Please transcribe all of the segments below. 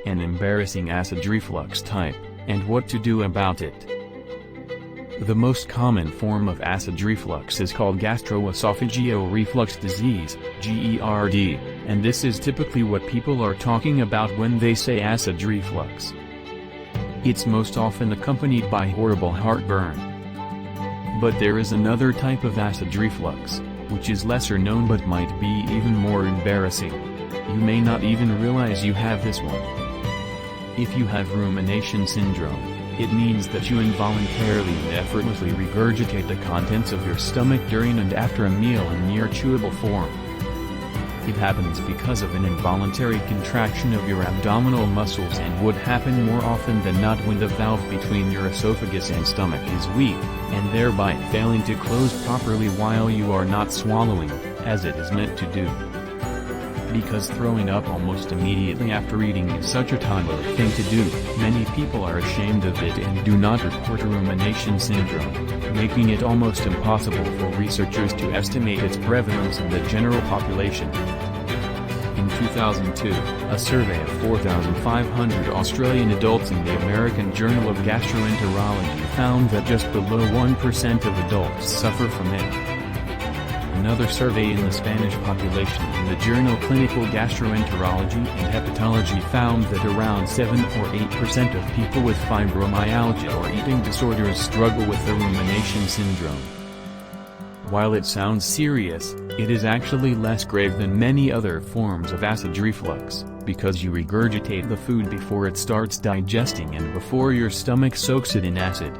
an embarrassing acid reflux type, and what to do about it. The most common form of acid reflux is called gastroesophageal reflux disease, GERD, and this is typically what people are talking about when they say acid reflux. It's most often accompanied by horrible heartburn. But there is another type of acid reflux, which is lesser known but might be even more embarrassing. You may not even realize you have this one. If you have rumination syndrome, it means that you involuntarily and effortlessly regurgitate the contents of your stomach during and after a meal in near chewable form. It happens because of an involuntary contraction of your abdominal muscles and would happen more often than not when the valve between your esophagus and stomach is weak, and thereby failing to close properly while you are not swallowing, as it is meant to do. Because throwing up almost immediately after eating is such a toddler thing to do, many people are ashamed of it and do not report rumination syndrome, making it almost impossible for researchers to estimate its prevalence in the general population. In 2002, a survey of 4,500 Australian adults in the American Journal of Gastroenterology found that just below 1% of adults suffer from it. Another survey in the Spanish population in the journal Clinical Gastroenterology and Hepatology found that around 7 or 8% of people with fibromyalgia or eating disorders struggle with the rumination syndrome. While it sounds serious, it is actually less grave than many other forms of acid reflux, because you regurgitate the food before it starts digesting and before your stomach soaks it in acid.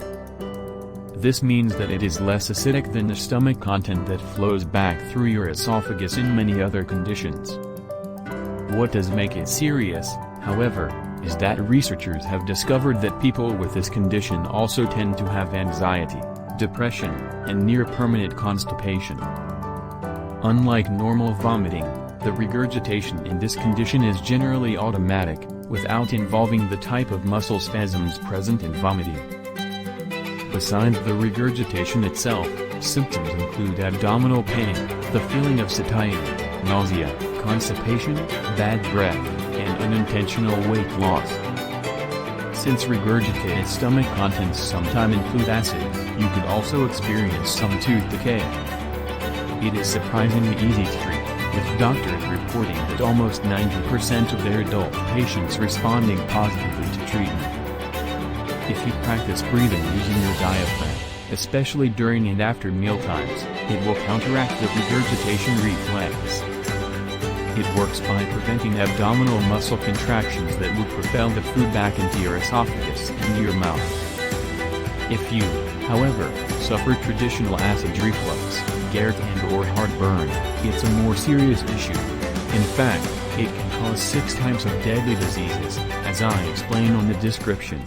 This means that it is less acidic than the stomach content that flows back through your esophagus in many other conditions. What does make it serious, however, is that researchers have discovered that people with this condition also tend to have anxiety, depression, and near-permanent constipation. Unlike normal vomiting, the regurgitation in this condition is generally automatic, without involving the type of muscle spasms present in vomiting. Besides the regurgitation itself, symptoms include abdominal pain, the feeling of satiety, nausea, constipation, bad breath, and unintentional weight loss. Since regurgitated stomach contents sometimes include acid, you could also experience some tooth decay. It is surprisingly easy to treat, with doctors reporting that almost 90% of their adult patients responding positively to treatment. If you practice breathing using your diaphragm, especially during and after mealtimes, it will counteract the regurgitation reflex. It works by preventing abdominal muscle contractions that would propel the food back into your esophagus and your mouth. If you, however, suffer traditional acid reflux, gerd and/or heartburn, it's a more serious issue. In fact, it can cause 6 types of deadly diseases, as I explain on the description.